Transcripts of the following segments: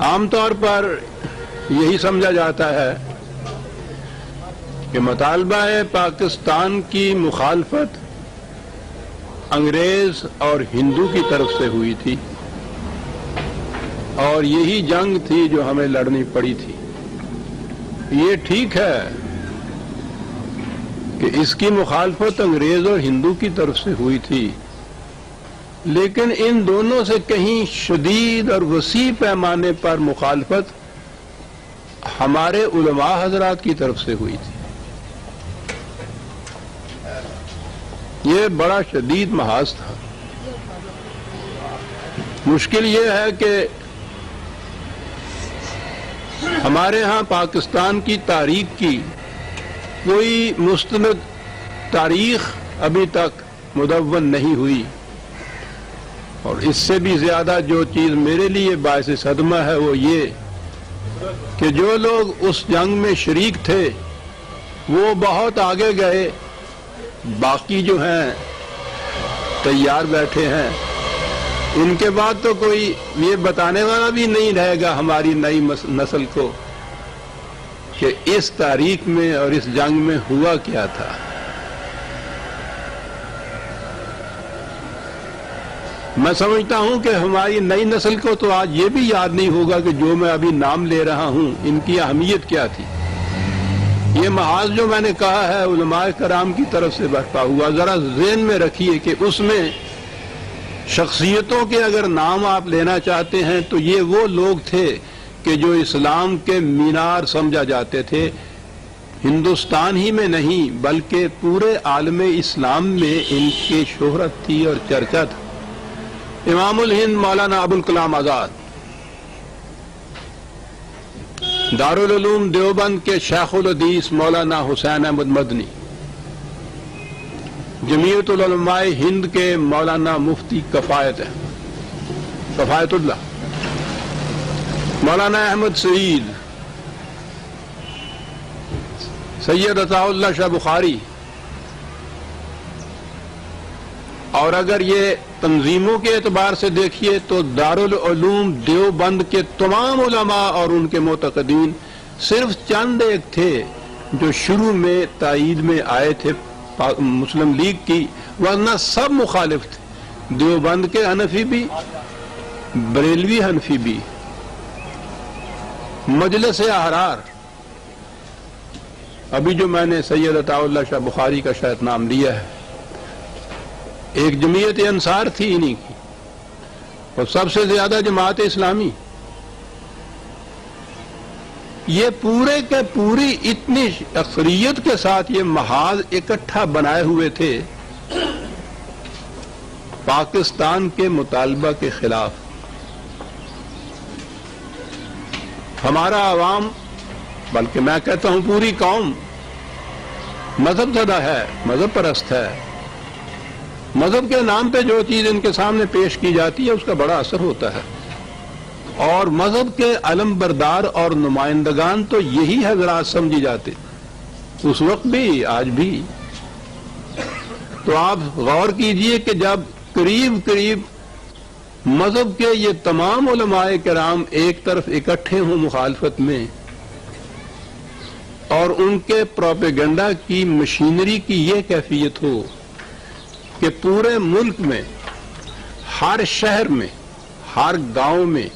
عام طور پر یہی سمجھا جاتا ہے کہ مطالبہ پاکستان کی مخالفت انگریز اور ہندو کی طرف سے ہوئی تھی، اور یہی جنگ تھی جو ہمیں لڑنی پڑی تھی۔ یہ ٹھیک ہے کہ اس کی مخالفت انگریز اور ہندو کی طرف سے ہوئی تھی، لیکن ان دونوں سے کہیں شدید اور وسیع پیمانے پر مخالفت ہمارے علماء حضرات کی طرف سے ہوئی تھی۔ یہ بڑا شدید محاذ تھا۔ مشکل یہ ہے کہ ہمارے ہاں پاکستان کی تاریخ کی کوئی مستند تاریخ ابھی تک مدون نہیں ہوئی، اور اس سے بھی زیادہ جو چیز میرے لیے باعث صدمہ ہے وہ یہ کہ جو لوگ اس جنگ میں شریک تھے وہ بہت آگے گئے، باقی جو ہیں تیار بیٹھے ہیں۔ ان کے بعد تو کوئی یہ بتانے والا بھی نہیں رہے گا ہماری نئی نسل کو کہ اس تاریخ میں اور اس جنگ میں ہوا کیا تھا۔ میں سمجھتا ہوں کہ ہماری نئی نسل کو تو آج یہ بھی یاد نہیں ہوگا کہ جو میں ابھی نام لے رہا ہوں ان کی اہمیت کیا تھی۔ یہ محاذ جو میں نے کہا ہے علماء کرام کی طرف سے برپا ہوا، ذرا ذہن میں رکھیے کہ اس میں شخصیتوں کے اگر نام آپ لینا چاہتے ہیں تو یہ وہ لوگ تھے کہ جو اسلام کے مینار سمجھا جاتے تھے، ہندوستان ہی میں نہیں بلکہ پورے عالم اسلام میں ان کی شہرت تھی اور چرچا تھا۔ امام الہند مولانا ابوالکلام آزاد، دارالعلوم دیوبند کے شیخ الحدیث مولانا حسین احمد مدنی، جمعیت العلماء ہند کے مولانا مفتی کفایت اللہ، مولانا احمد سعید، سید عطا اللہ شاہ بخاری، اور اگر یہ تنظیموں کے اعتبار سے دیکھیے تو دارالعلوم دیوبند کے تمام علماء اور ان کے معتقدین صرف چند ایک تھے جو شروع میں تائید میں آئے تھے مسلم لیگ کی، ورنہ سب مخالف تھے، دیوبند کے حنفی بھی، بریلوی حنفی بھی۔ مجلس احرار، ابھی جو میں نے سید عطا اللہ شاہ بخاری کا شاید نام لیا ہے، ایک جمعیت انصار تھی انہی کی، اور سب سے زیادہ جماعت اسلامی۔ یہ پورے کے پوری اتنی اکثریت کے ساتھ یہ محاذ اکٹھا بنائے ہوئے تھے پاکستان کے مطالبہ کے خلاف۔ ہمارا عوام، بلکہ میں کہتا ہوں پوری قوم مذہب زدہ ہے، مذہب پرست ہے۔ مذہب کے نام پہ جو چیز ان کے سامنے پیش کی جاتی ہے اس کا بڑا اثر ہوتا ہے، اور مذہب کے علم بردار اور نمائندگان تو یہی حضرات سمجھی جاتے اس وقت بھی، آج بھی۔ تو آپ غور کیجئے کہ جب قریب قریب مذہب کے یہ تمام علماء کرام ایک طرف اکٹھے ہوں مخالفت میں، اور ان کے پروپیگنڈا کی مشینری کی یہ کیفیت ہو کہ پورے ملک میں ہر شہر میں، ہر گاؤں میں،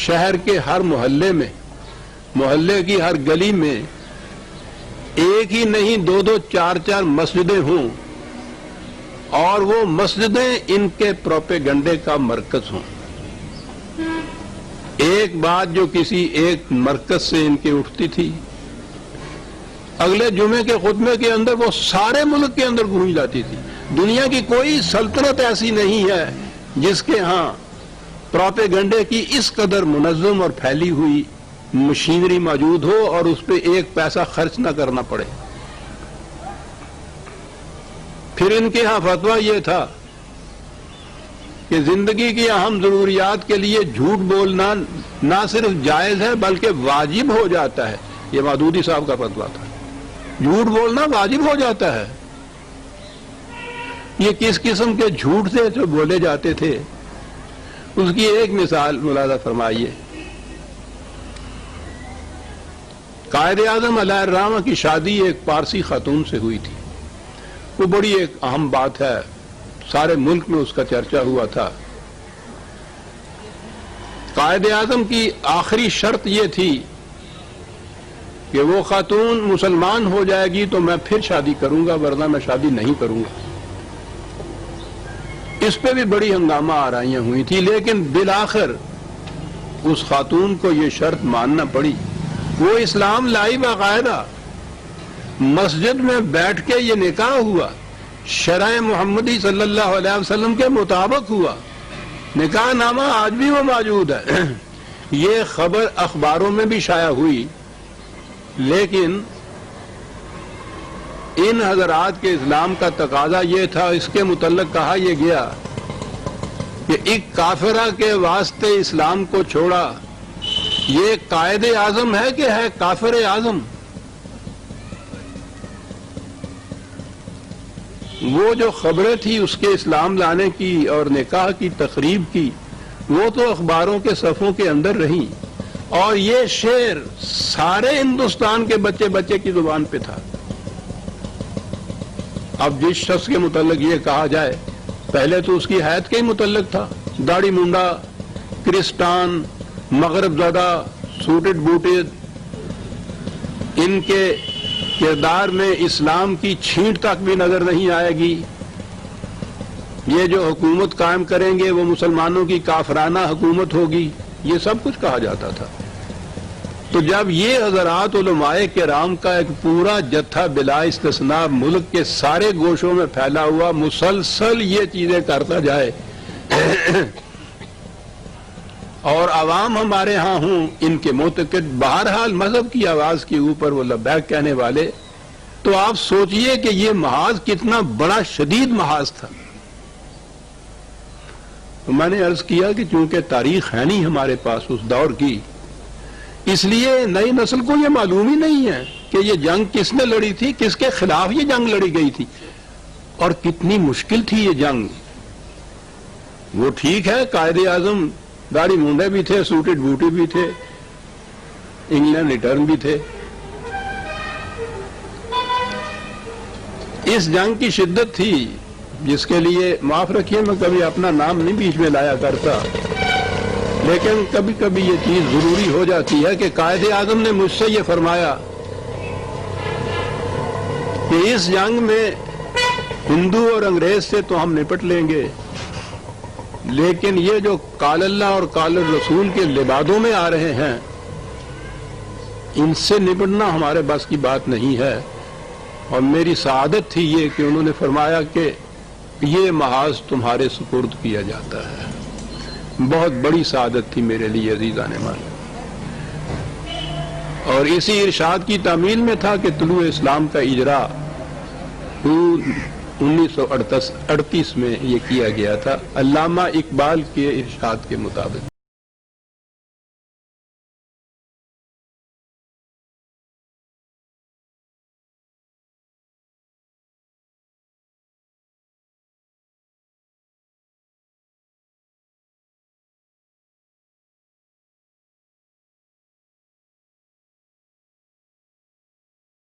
شہر کے ہر محلے میں، محلے کی ہر گلی میں ایک ہی نہیں دو دو چار چار مسجدیں ہوں، اور وہ مسجدیں ان کے پروپیگنڈے کا مرکز ہوں۔ ایک بات جو کسی ایک مرکز سے ان کی اٹھتی تھی، اگلے جمعے کے خطبے کے اندر وہ سارے ملک کے اندر گونج جاتی تھی۔ دنیا کی کوئی سلطنت ایسی نہیں ہے جس کے ہاں پروپیگنڈے کی اس قدر منظم اور پھیلی ہوئی مشینری موجود ہو اور اس پہ ایک پیسہ خرچ نہ کرنا پڑے۔ پھر ان کے ہاں فتویٰ یہ تھا کہ زندگی کی اہم ضروریات کے لیے جھوٹ بولنا نہ صرف جائز ہے بلکہ واجب ہو جاتا ہے۔ یہ مودودی صاحب کا فتویٰ تھا، جھوٹ بولنا واجب ہو جاتا ہے۔ یہ کس قسم کے جھوٹ تھے جو بولے جاتے تھے، اس کی ایک مثال ملاحظہ فرمائیے۔ قائد اعظم علیہ الرحمہ کی شادی ایک پارسی خاتون سے ہوئی تھی. وہ بڑی ایک اہم بات ہے، سارے ملک میں اس کا چرچا ہوا تھا. قائد اعظم کی آخری شرط یہ تھی کہ وہ خاتون مسلمان ہو جائے گی تو میں پھر شادی کروں گا، ورنہ میں شادی نہیں کروں گا. اس پہ بھی بڑی ہنگامہ آرائیاں ہوئی تھی، لیکن بالآخر اس خاتون کو یہ شرط ماننا پڑی. وہ اسلام لائی باقاعدہ، مسجد میں بیٹھ کے یہ نکاح ہوا، شرع محمدی صلی اللہ علیہ وسلم کے مطابق ہوا. نکاح نامہ آج بھی وہ موجود ہے. یہ خبر اخباروں میں بھی شائع ہوئی، لیکن ان حضرات کے اسلام کا تقاضا یہ تھا، اس کے متعلق کہا یہ گیا کہ ایک کافرہ کے واسطے اسلام کو چھوڑا. یہ قائد اعظم ہے کہ ہے کافر اعظم؟ وہ جو خبریں تھی اس کے اسلام لانے کی اور نکاح کی تقریب کی، وہ تو اخباروں کے صفحوں کے اندر رہیں، اور یہ شعر سارے ہندوستان کے بچے بچے کی زبان پہ تھا. اب جس شخص کے متعلق یہ کہا جائے، پہلے تو اس کی حیت کے ہی متعلق تھا، داڑھی منڈا، کرسٹان، مغرب زدہ، سوٹڈ بوٹڈ، ان کے کردار میں اسلام کی چھینٹ تک بھی نظر نہیں آئے گی. یہ جو حکومت قائم کریں گے وہ مسلمانوں کی کافرانہ حکومت ہوگی، یہ سب کچھ کہا جاتا تھا. تو جب یہ حضرات علماء کرام کا ایک پورا جتھا بلا استثناء ملک کے سارے گوشوں میں پھیلا ہوا مسلسل یہ چیزیں کرتا جائے اور عوام ہمارے ہاں ہوں ان کے معتقد، بہرحال مذہب کی آواز کے اوپر وہ لبیک کہنے والے، تو آپ سوچئے کہ یہ محاذ کتنا بڑا شدید محاذ تھا. تو میں نے عرض کیا کہ چونکہ تاریخ ہے نہیں ہمارے پاس اس دور کی، اس لیے نئی نسل کو یہ معلوم ہی نہیں ہے کہ یہ جنگ کس نے لڑی تھی، کس کے خلاف یہ جنگ لڑی گئی تھی، اور کتنی مشکل تھی یہ جنگ. وہ ٹھیک ہے قائد اعظم داڑھی مونڈے بھی تھے، سوٹڈ بوٹی بھی تھے، انگلینڈ ریٹرن بھی تھے. اس جنگ کی شدت تھی جس کے لیے معاف رکھیے میں کبھی اپنا نام نہیں بیچ میں لایا کرتا، لیکن کبھی کبھی یہ چیز ضروری ہو جاتی ہے کہ قائد اعظم نے مجھ سے یہ فرمایا کہ اس جنگ میں ہندو اور انگریز سے تو ہم نپٹ لیں گے، لیکن یہ جو قال اللہ اور قال الرسول کے لبادوں میں آ رہے ہیں ان سے نپٹنا ہمارے بس کی بات نہیں ہے. اور میری سعادت تھی یہ کہ انہوں نے فرمایا کہ یہ محاذ تمہارے سپرد کیا جاتا ہے. بہت بڑی سعادت تھی میرے لیے عزیزان مان. اور اسی ارشاد کی تعمیل میں تھا کہ طلوع اسلام کا اجرا 1938 میں یہ کیا گیا تھا علامہ اقبال کے ارشاد کے مطابق.